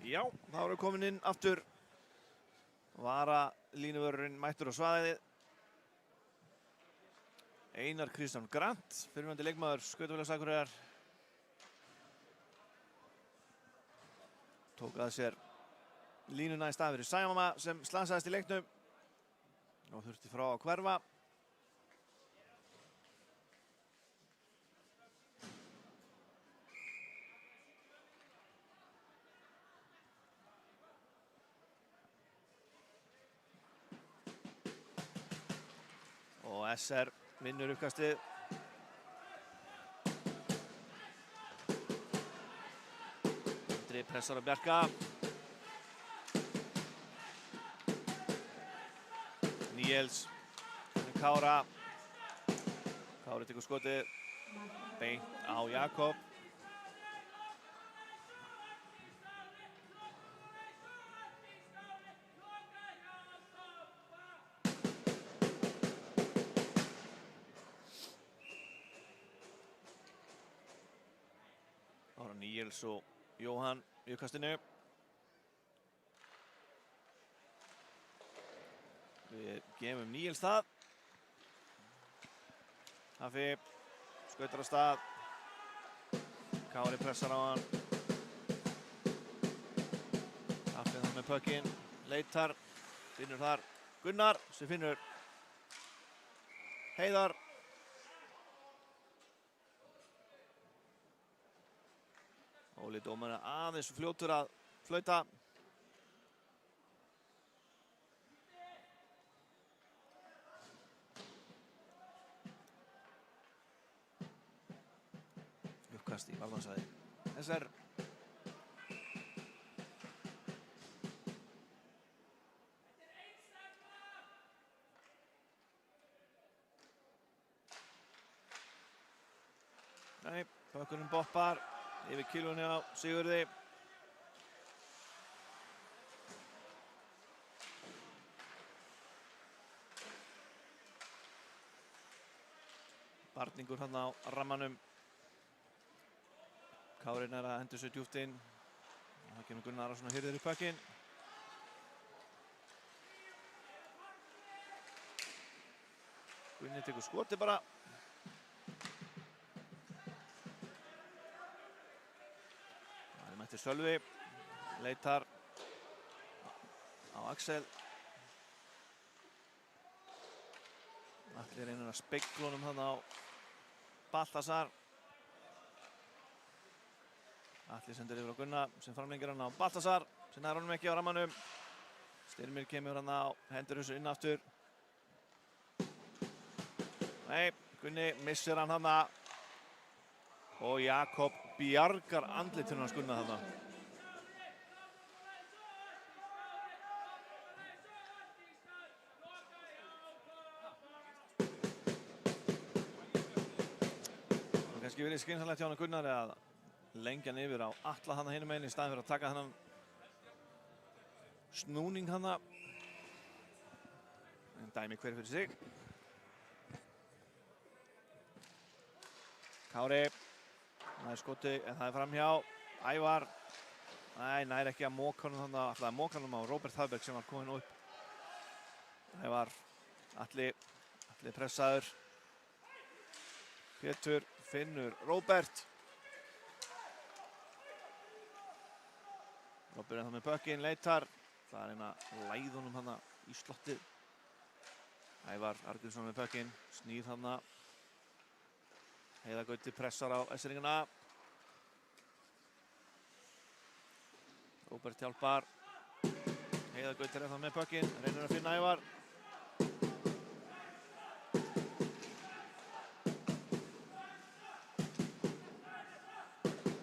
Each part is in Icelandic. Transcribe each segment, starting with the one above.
Já, þá erum við komin inn aftur. Varalínuvörðurinn mættur á svæðið. Einar Kristján Grant, fyrrverandi leikmaður Skautafélags Akureyrar. Tók að sér línuna í stað fyrir Sæmama sem slasaðist í leiknum og þurfti frá að hverfa. Og SR vinnur uppkastið. Andri pressar á Bjarka. Níels, Kára. Kári tekur skotið. Beint á Jakob. Þá eru Níels og Jóhann í uppkastinu. Við gefum Níels það. Hafi skautar á stað. Kári pressar á hann. Hafi það með pökkinn. Leitar. Finnur þar Gunnar sem finnur Heiðar. Óli dómarinn aðeins fljótur að flauta. Uppkast í varnarsvæði SR. Nei, pökkurinn boppar yfir kílunni á Sigurði. Barningur hann á rammanum. Kárin að hendur sér djúpt inn. Það kemur Gunnar Arason og hirðir í pökkinn. Gunni tekur skoti bara. Mættir Sölvi. Leitar á Axel. Atli reynir að spegla honum þarna á Baltasar. Atli sendur yfir á Gunna sem framlengir hann á Baltasar sem nær honum ekki á rammanum. Styrmir kemur hann á hendur þessu inn aftur. Nei, Gunni missir hann þarna og Jakob bjargar andlitinu hans Gunna þarna. Og kannski verið skynsamlegt hjá hann Gunnar að lengja hann yfir á Atla þarna hinum megin í staðinn fyrir að taka þennan snúning þarna. En dæmi hver fyrir sig. Kári. Það er skoti, en það er framhjá. Ævar. Nei, nær ekki að móka honum þarna. Ætlaði að móka honum á Róbert Hafberg sem var kominn upp. Ævar. Atli pressaður. Pétur finnur Róbert. Róbert er það með pökkinn, leitar. Það er eina læðunum þarna í slottið. Ævar Argrímsson með pökkinn, snýr þarna. Heiðar Gauti pressar á S-ringuna. Róbert hjálpar. Heiðar Gauti er það með pökkinn, reynir að finna Ævar.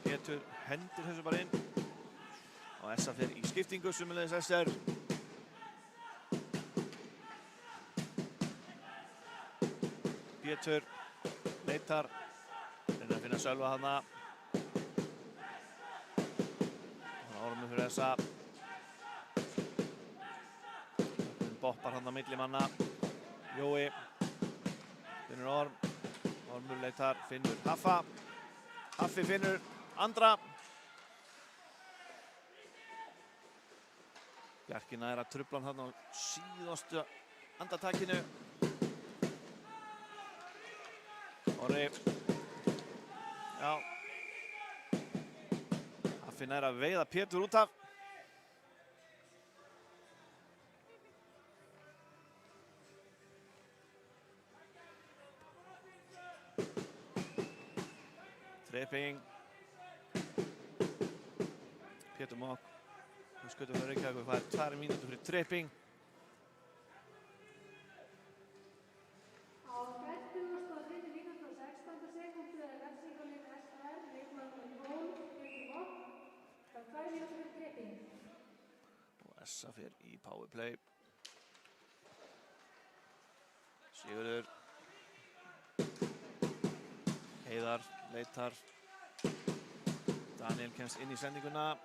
Pétur hendir þessu bara inn. Og S-a fer í skiptingu, sömuleiðis SR. Pétur leitar. Reynir að finna Sölva þarna. Ormur fyrir þessa. Boppar þarna milli manna. Jói. Finnur Orm. Ormur leitar. Finnur Haffa. Haffi finnur Andra. Bjarki nær að trufla hann þarna á síðastu andartakinu. Orri. Já. Haffi nær að veiða Pétur út af. Tripping. Pétur Mók. Hann skutur fyrir Reykjavík. Það 2 mínútur fyrir tripping. Á 43 mínútu og 16 sekúndu er refsingalínu SR leikmaður 12 Pétur Mók. Það 2 mínútur fyrir tripping. Og Essa fer í powerplay. Sigurður. Heiðar leitar. Daniel kemst inn í sendinguna.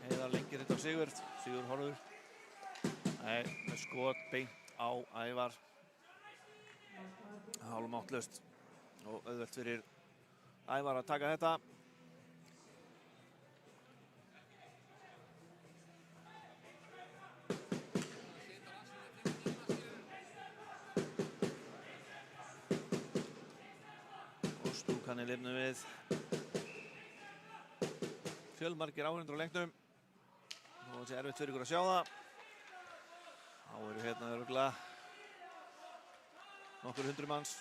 Heiðar lengir þetta á Sigurð. Sigurður horfur. Nei, með skot beint á Ævar. Hálfmátlaust. Og auðvelt fyrir Ævar að taka þetta. Stúkan er lifnuð við. Fjölmargir áhorfendur á leiknum. Nú er þetta erfitt fyrir ykkur að sjá það. Þá eru hérna örugglega nokkur 100 manns.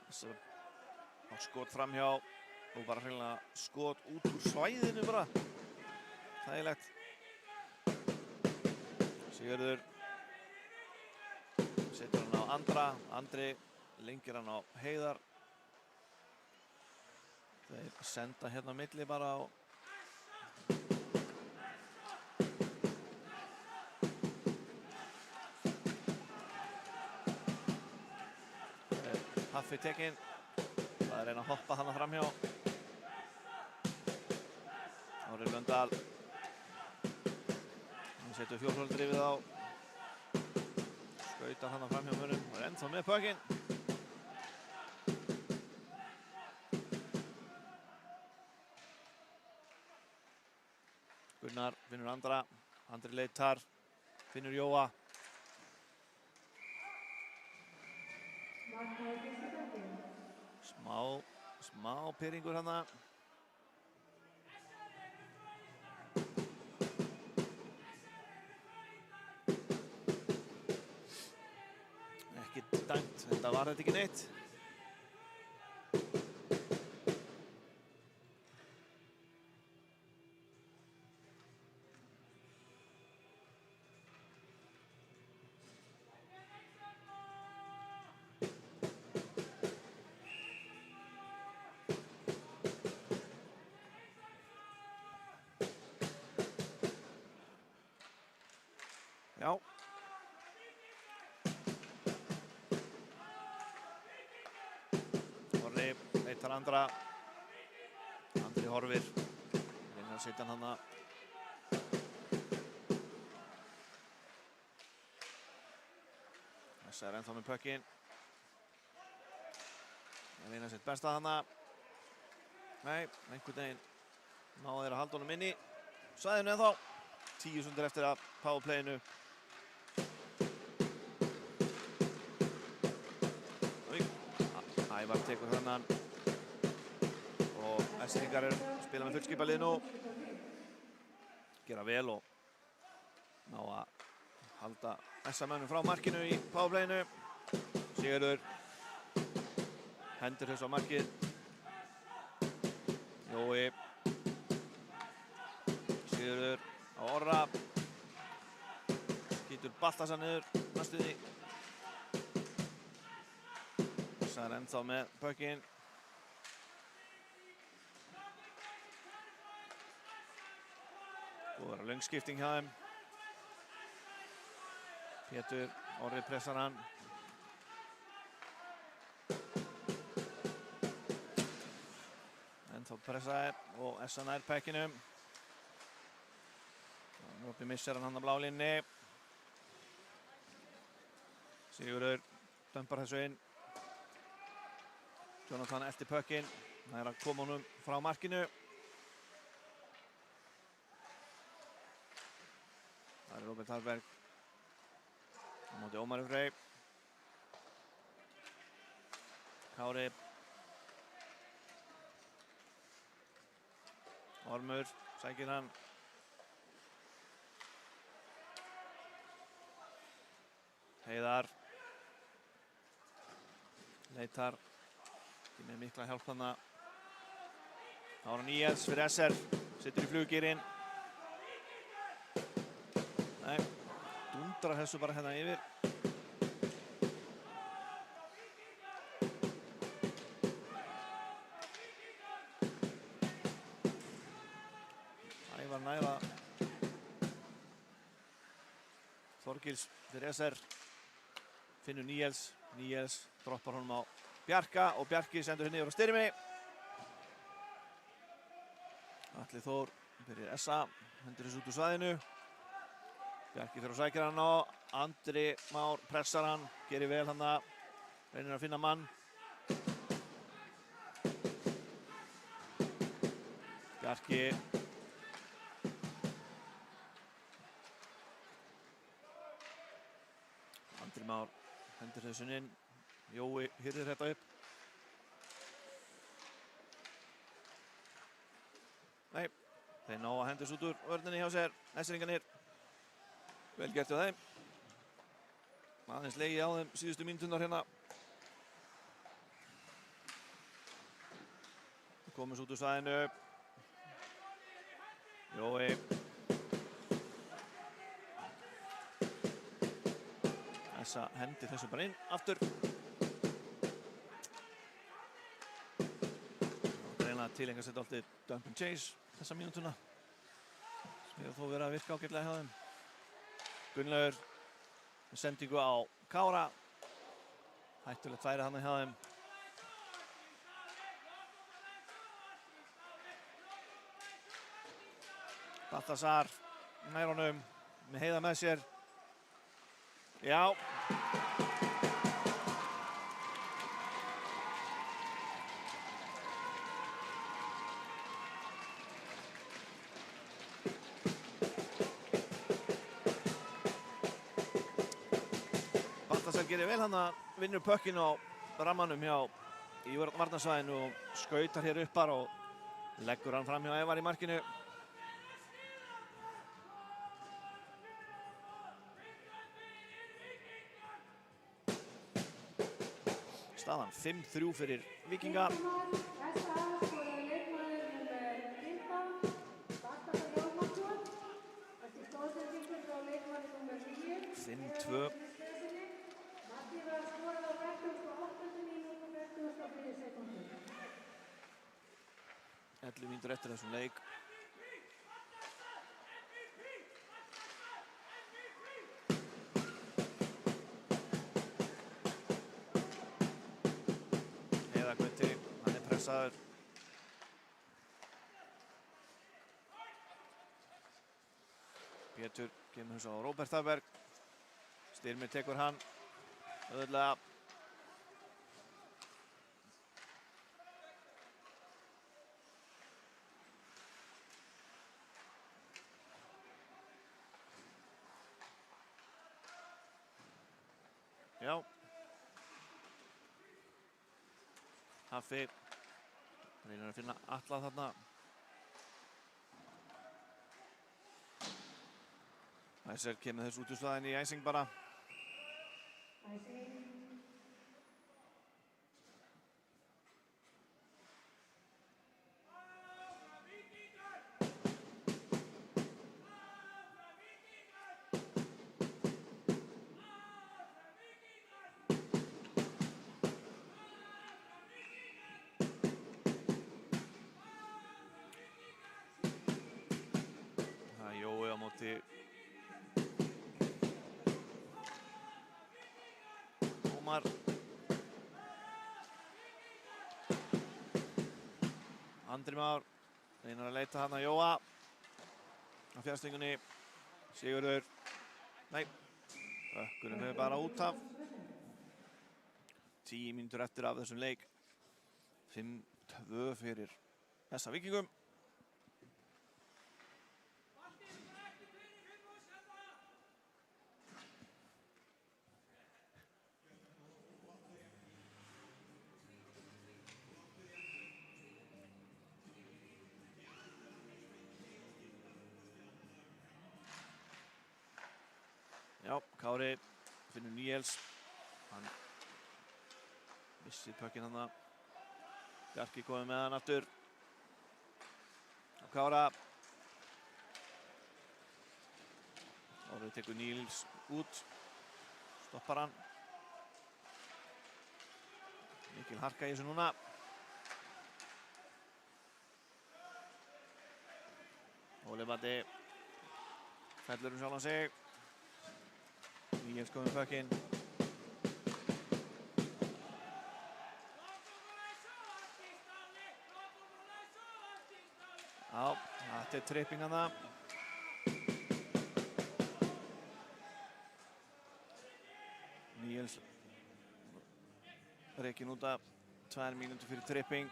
Þessi á skot framhjá og bara hreinlega skot út úr svæðinu bara. Þægilegt. Sigurður setur hann á Andra. Andri lengir hann á Heiðar. Þeir senda hérna á milli bara á Haffi tekinn. Það er reyna að hoppa þarna framhjá. Orri Blöndal. Hann setur fjórhjóldrifið á. Skautar þarna framhjá munum og er ennþá með pökkinn. Gunnar finnur Andra. Andri leitar. Finnur Jóa. Smá pirringur hana. Ekki dæmt, þetta var þetta ekki neitt. Já. Orri leitar Andra. Andri horfir. Reynir að setja hann hana. Essa er ennþá með pökkinn. Reynir að setja besta hana. Nei, einhvern veginn náðu þeir að halda honum inn í svæðinu ennþá. 10 sekundur eftir að powerplayinu. Ævar tekur þennan og Esseringar spila með fullskipalið nú. Gera vel og ná að halda Essamönnum frá markinu í powerplayinu. Sigurður hendur þess á markið. Jói. Sigurður á Orra. Skýtur Baltasar niður næstuði. Það er ennþá með pökkinn. Og það er löng skipting hjá þeim. Pétur, Orri pressar hann. Ennþá pressaði og Essa nær pökkinum. Uppi missir hann á blálínni. Sigurður dömpar þessu inn. Jonathan eltir pökkinn. Það er að koma honum frá markinu. Róbert Hafberg á móti Ómari Frey. Kári. Ormur sækir hann. Heiðar. Leitar. Ekki með mikla hjálp þarna. Aron Níels fyrir SR. Setur í fluggirinn. Nei. Dundrar þessu bara hérna yfir. Ævar næra. Þorgils fyrir SR. Finnur Níels. Níels droppar honum á Bjarka og Bjarki sendur henni yfir á Styrmi. Atli Þór fyrir SA. Hendur þessu út úr svæðinu. Bjarki fyrir að sækja hann á. Andri Már pressar hann. Gerir vel hann að. Reynir að finna mann. Bjarki. Andri Már hendur þessu inn. Jói hirðir þetta upp. Nei, þeir ná að hendast út úr vörninni hjá sér. Nesringarnir. Vel gert hjá þeim. Aðeins legið á þeim síðustu mínúturnar hérna. Komast út úr svæðinu. Jói. Þessa hendir þessu bara inn aftur. Reyna að tilengja sér dálítið dump and chase þessa mínútuna. Sem hefur þó verið að virka ágætlega hjá þeim. Gunnlaugur með sendingu á Kára. Hættulegt færi þarna hjá þeim. Baltasar nær honum með Heiða með sér. Já. Baltasar gerir vel hann að vinnur pökkinn á rammanum hjá í varnarsvæðinu og skautar hér upp bara og leggur hann fram hjá Ævar í markinu. Staðan 5-3 fyrir Víkinga. 5-2. 11 mínútur eftir þessum leik. Pétur kemur þessu á Róbert Hafberg. Styrmir tekur hann auðvitað. Já. Haffi reynir að finna Atla þarna. Æsir kemur þessu út úr svæðinu í æsing bara. Það er Jói á móti Ómar. Andri Már reynir að leita hann að Jóa á fjárstöngunni. Sigurður, nei, ökkunum hefur bara út af. 10 mínútur eftir af þessum leik. 5-2 fyrir þessa Víkingum. Já, Kári finnur Níels. Hann missir pökkinn hann. Bjarki komið með hann aftur. Og Kára. Kári tekur Níels út. Stoppar hann. Mikil harka í þessu núna. Óli Batti fellur sjálfan sig. Níels komið með pökkinn. Já, þetta tripping hana. Níels rekinn út af 2 mínútur fyrir tripping.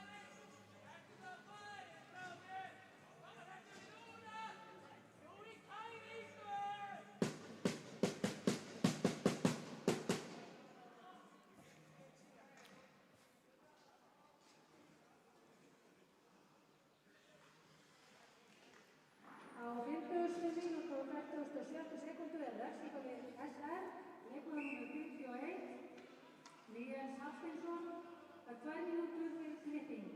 Á 50. mínútu og 47. sekúndu refsingalið SR, leikmaður númer 51, Níels Hafsteinsson, 2 mínútur fyrir tripping.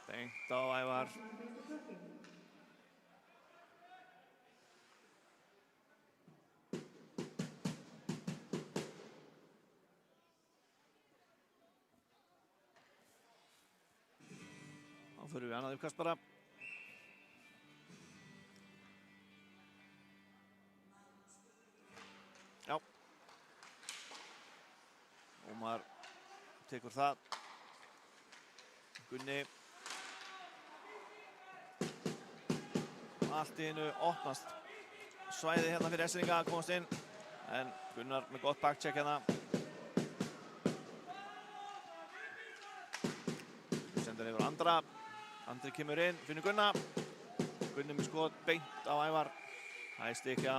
Beint á Ævar. Þá förum við annað uppkast bara. Já. Ómar tekur það. Gunni. Allt í einu opnast svæði hérna fyrir Esseringa að komast inn. En Gunnar með gott backcheck hérna. Sendur yfir Andra. Andri kemur inn, finnur Gunna. Gunni með skot beint á Ævar. Það er stikki á.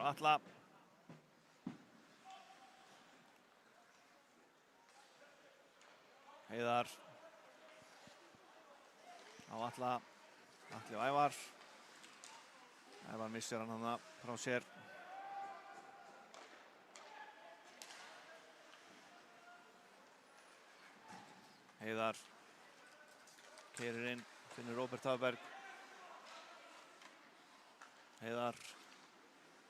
Atla. Heiðar. Á Atla. Atli og Ævar. Ævar missir hann hana frá sér. Heiðar. Keyrir inn. Finnur Róbert Hafberg. Heiðar.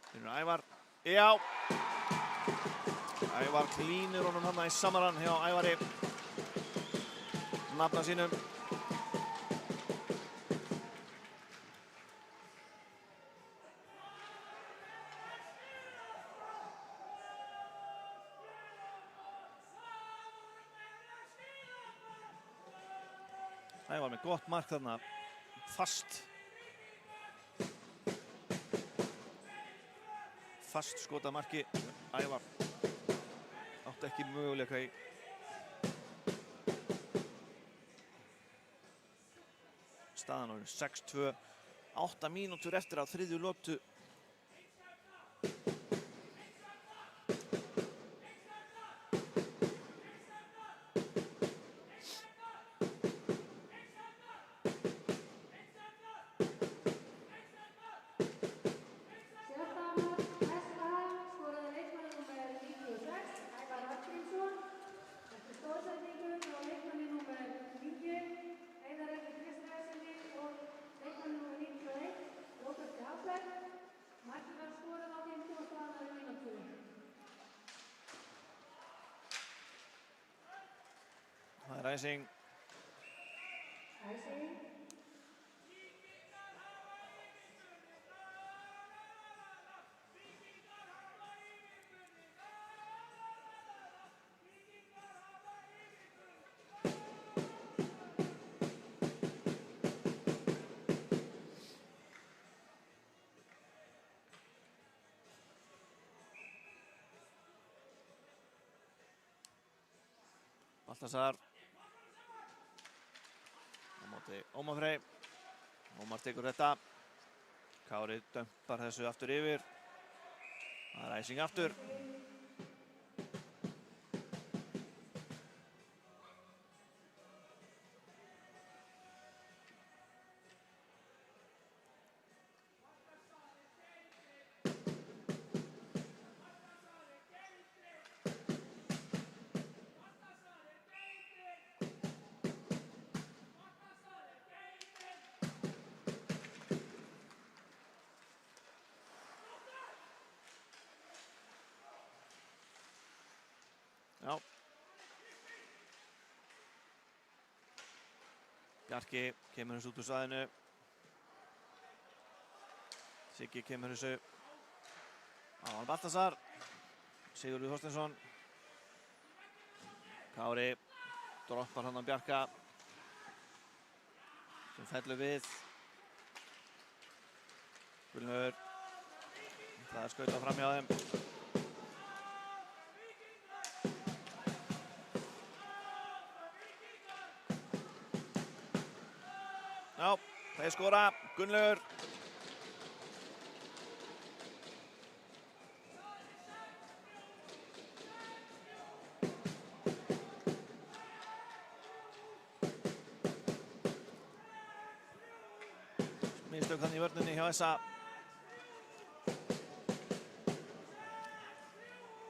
Finnur Ævar. Já! Ævar klínir honum hana í samaran hjá Ævari. Nafna sínum. Ævar með gott mark þarna. Fast skotað marki. Ævar átti ekki möguleika í. Staðan er 6-2. 8 mínútur eftir á þriðju lotu. Það er æsing. Baltasar á móti Ómar Frey. Ómar tekur þetta. Kári dömpar þessu aftur yfir. Það er æsing aftur. Já. Bjarki kemur þessu út úr svæðinu. Siggi kemur þessu á hann Baltasar. Sigurður Þorsteinsson. Kári droppar hann á Bjarka sem fellur við. Gunnlaugur. Það er skautað fram hjá þeim. Já, þeir skora. Gunnlaugur. Mistök hann í vörninni hjá SA.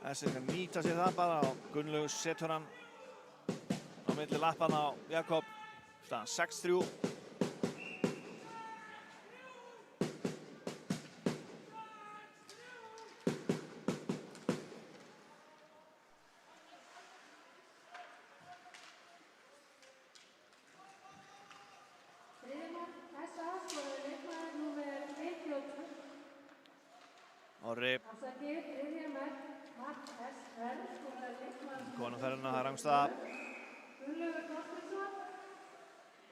Þessi kan nýta sér það bara og Gunnlaugur setur hann á milli lappana á Jakob. Staðan 6-3. Orri. Konum ferðina, það er Rangstad. Gunnlaugur Þorsteinsson.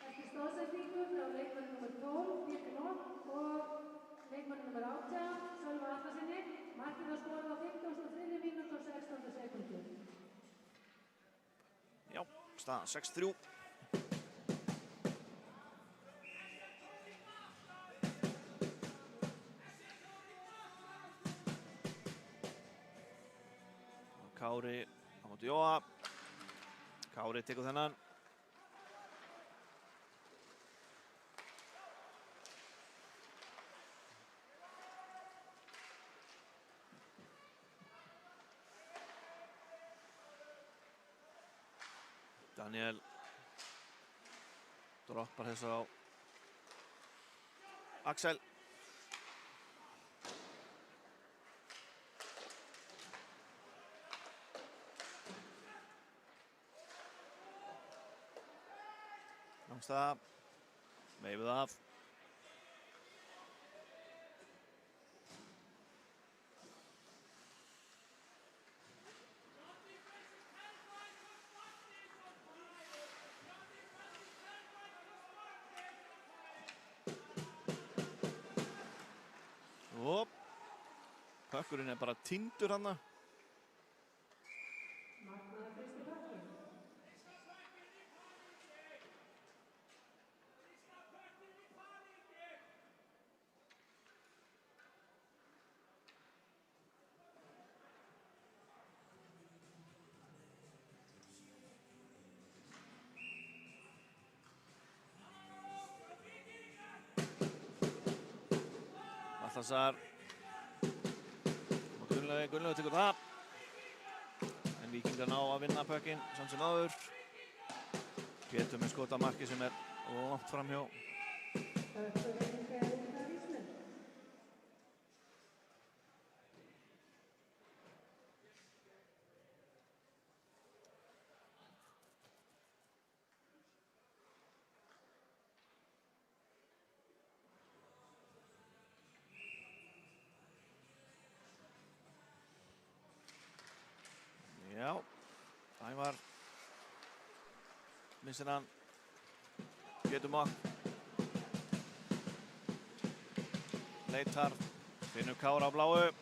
Eftir stóðsetningu frá leikmanni nr. 12, Pétur Nótt og leikmanni nr. 18, Sölva Atlasinni. Markið var skorað á 53. mínútu og 16. sekúndu. Já, staðan 6-3. Kári á móti Jóa. Kári tekur þennan. Daniel droppar þessu á Axel. Rangstad, veifið af. Og pökkurinn er bara týndur hana. Baltasar. Og Gunnlaugur tekur það. En Víkingar ná að vinna pökkinn samt sem áður. Pétur með skot á marki sem er langt framhjá. Já, Ævar missir hann. Pétur Mokk leitar, finnur Kára á bláu.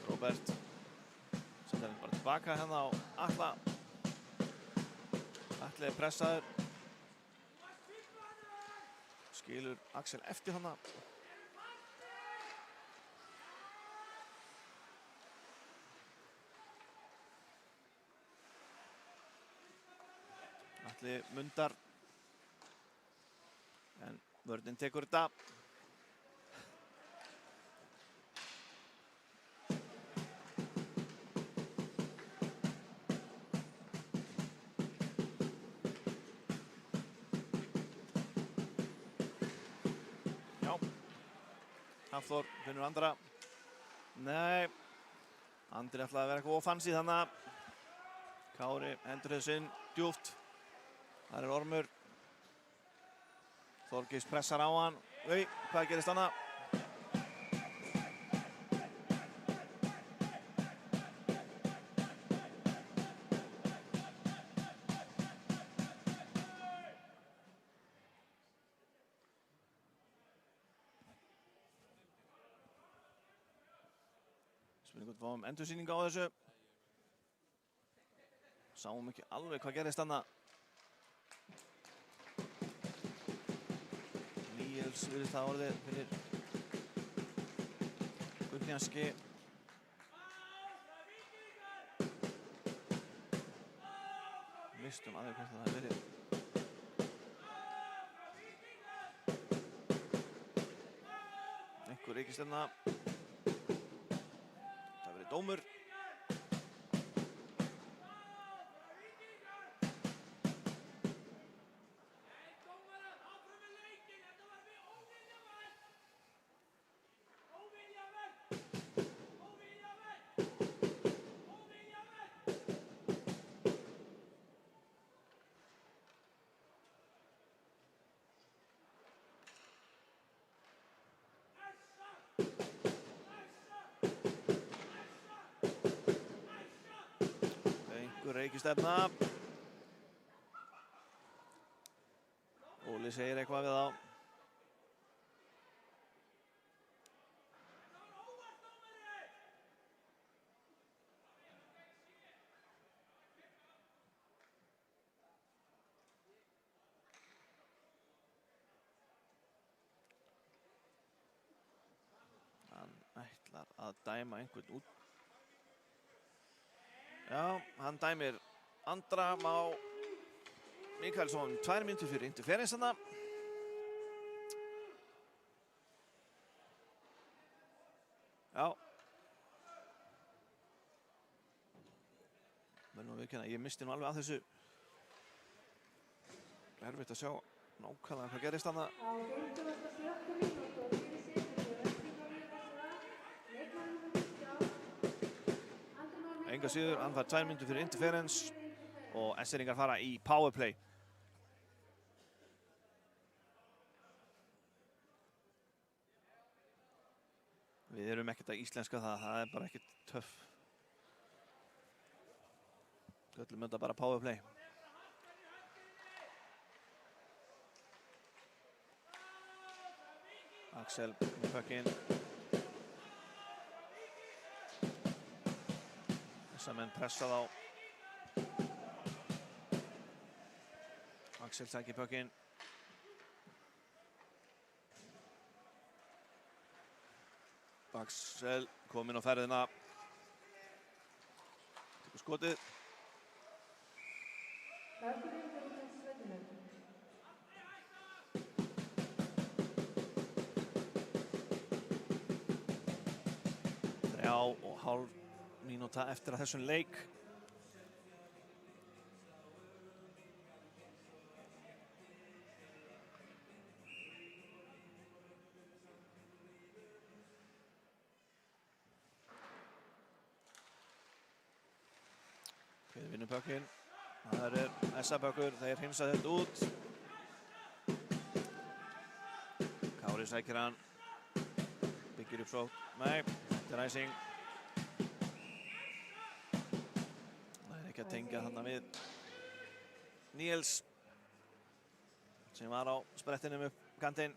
Róbert sendir hann tilbaka hérna á Atla. Atli er pressaður. Skilur Axel eftir hana. Atli mundar. En vörnin tekur þetta. Hafþór finnur Andra. Nei, Andri ætlaði að vera eitthvað offensív þannig. Kári hendur þessu inn djúpt. Þar er Ormur. Þorgils pressar á hann. Hvað gerist þarna? Við fáum endursýningu á þessu. Sáum ekki alveg hvað gerist þarna. Níels virðist það orðið fyrir Gunnjanski. Mistum aðeins hvort það hefur verið. Einhver reikistefna. Dómur. Reikistefna. Óli segir eitthvað við þá. Hann ætlar að dæma einhvern út. Já, hann dæmir Andra Má Mikaelsson 2 mínútur fyrir interference þarna. Já. Verðum að viðurkenna, ég misti nú alveg að þessu. Erfitt að sjá nákvæmlega hvað gerist þarna. Enga síður, hann fær 2 mínútur fyrir interference og S-eringar fara í powerplay. Við erum ekkert að íslenska það er bara ekkert töff. Göllum þetta bara powerplay. Axel með puckinn. Menn pressað á. Axel sækir puckinn. Axel kominn á ferðina. Tekur skotið. Þrjá og hálf mínúta eftir að þessum leik. Við vinnum puckinn. Það er SA-puckur, þeir heimsa þetta út. Kári sækir hann. Byggir upp sókn. Nei, þetta er æsing. Ekki að tengja þarna við Níels sem var á sprettinum upp kantinn.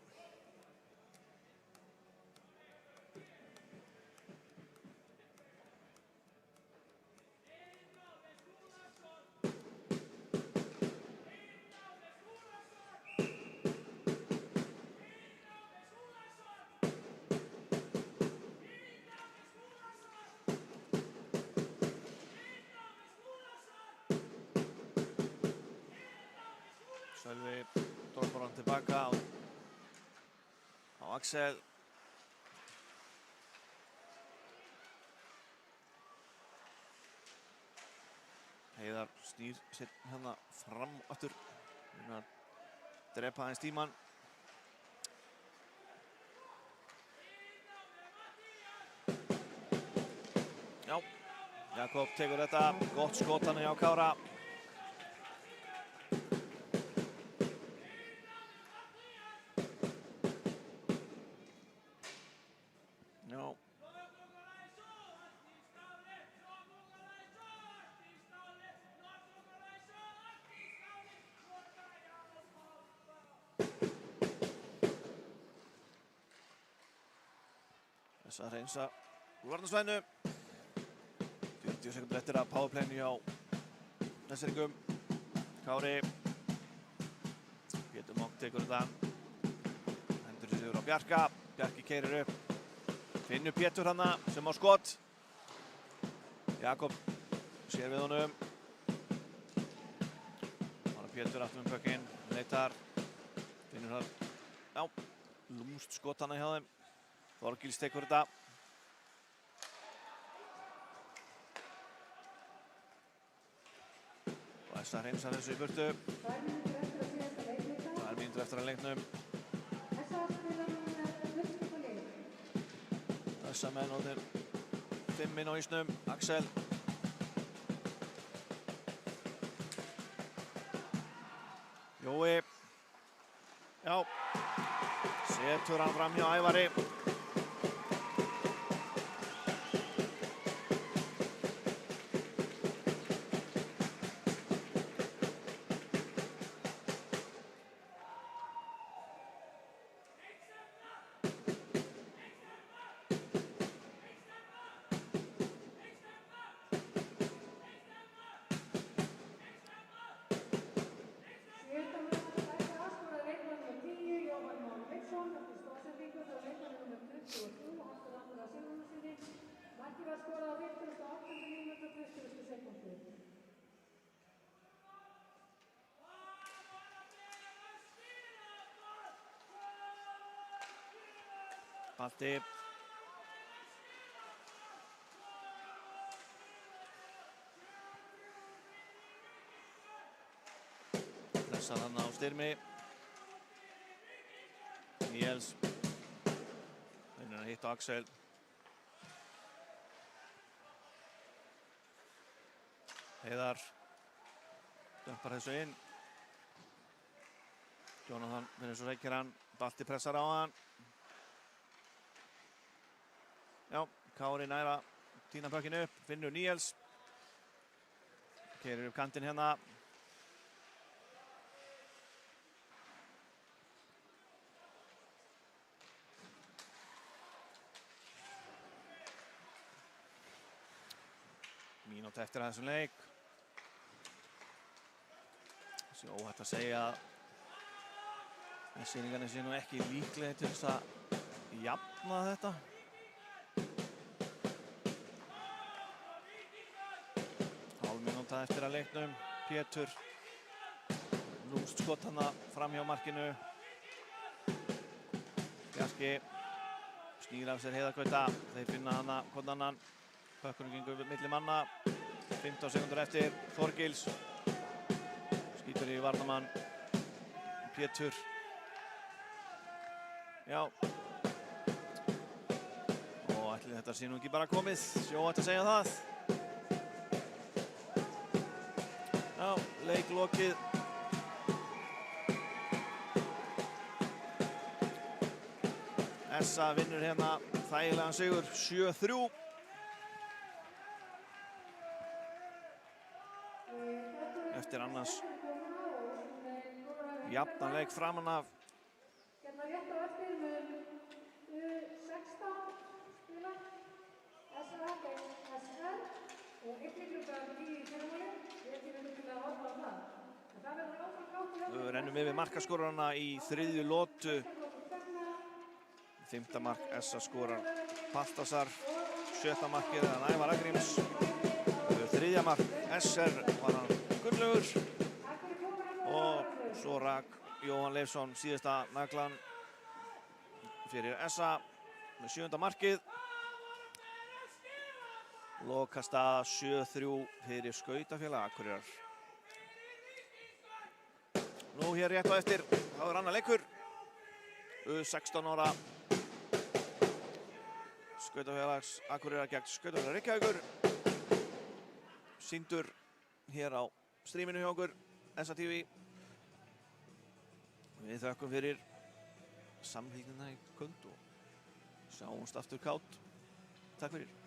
Sölvi drópar hann tilbaka á Axel. Heiðar snýr sér hérna fram aftur. Að drepa aðeins tímann. Já, Jakob tekur þetta. Gott skot hann hjá Kára. Já. Þess að reynsa úr varnarsvæðinu. 40 sekúndur eftir að powerplayinu hjá Nesseringum. Kári. Pétur Monk tekur þetta. Hendur sér yfir á Bjarka. Bjarki keyrir upp. Finnur Pétur hana sem á skot. Jakob sér við honum. Þannig Pétur aftur með pökkinn. Leitar. Finnur hann. Já, lúmst skot hana hjá þeim. Þorgils tekur þetta. Og þess að hreinsa þessu í burtu. 2 mínútur eftir að síðasta leikluta. 2 mínútur eftir að leiknum. Þessa spila núna fullt upp á lið. Þessa menn og þeir 5 inn á ísnum. Axel. Jói. Já. Setur hann fram hjá Ævari. Balti. Pressar hann á Styrmi. Níels. Reynir að hitta Axel. Heiðar. Dömpar þessu inn. Jónatan finnur svo reykir hann. Balti pressar á hann. Já, Kári næra tína pökkinu upp, finnur Níels. Keyrir upp kantinn hérna. Mínúta eftir að þessum leik. Þessi óhætt að segja að Nesseringarnir sé nú ekki líklegir til þess að jafna þetta. Eftir að leiknum, Pétur lúmst skot hana fram hjá markinu. Bjarki snýr af sér Heiðargauta. Þeir finna hana hvort annan. Pökkunum gengur milli manna. 15 sekúndur eftir. Þorgils skýtur í varnarmann. Pétur. Já. Og ætli þetta sé nú ekki bara komið. Sjó ætti að segja það. Já, leiklokið. Essa vinnur hérna þægilegan sigur 7-3. Eftir annars jafnan leik framan af. Hérna rétt á eftir mun 16 spila. SR gegn SR og einnig klukkan 10 í fyrramálið. Við rennum yfir markaskorarana í þriðju lotu. 5. mark Essa skorar Baltasar. 7. markið er hann Ævar Agríms. 3. mark SR var hann Gunnlaugur. Og Svo rak Jóhann Leifsson síðasta naglan fyrir SA með 7. markið. Lokastaða 7-3 fyrir Skautafélag Akureyrar. Nú hér rétt á eftir, þá annar leikur. 16 ára Skautafélags Akureyrar gegn Skautafélag Reykjavíkur. Sýndur hér á streaminu hjá okkur, SA TV. Við þökkum fyrir samfylgdina í kvöld og sjáumst aftur kát. Takk fyrir.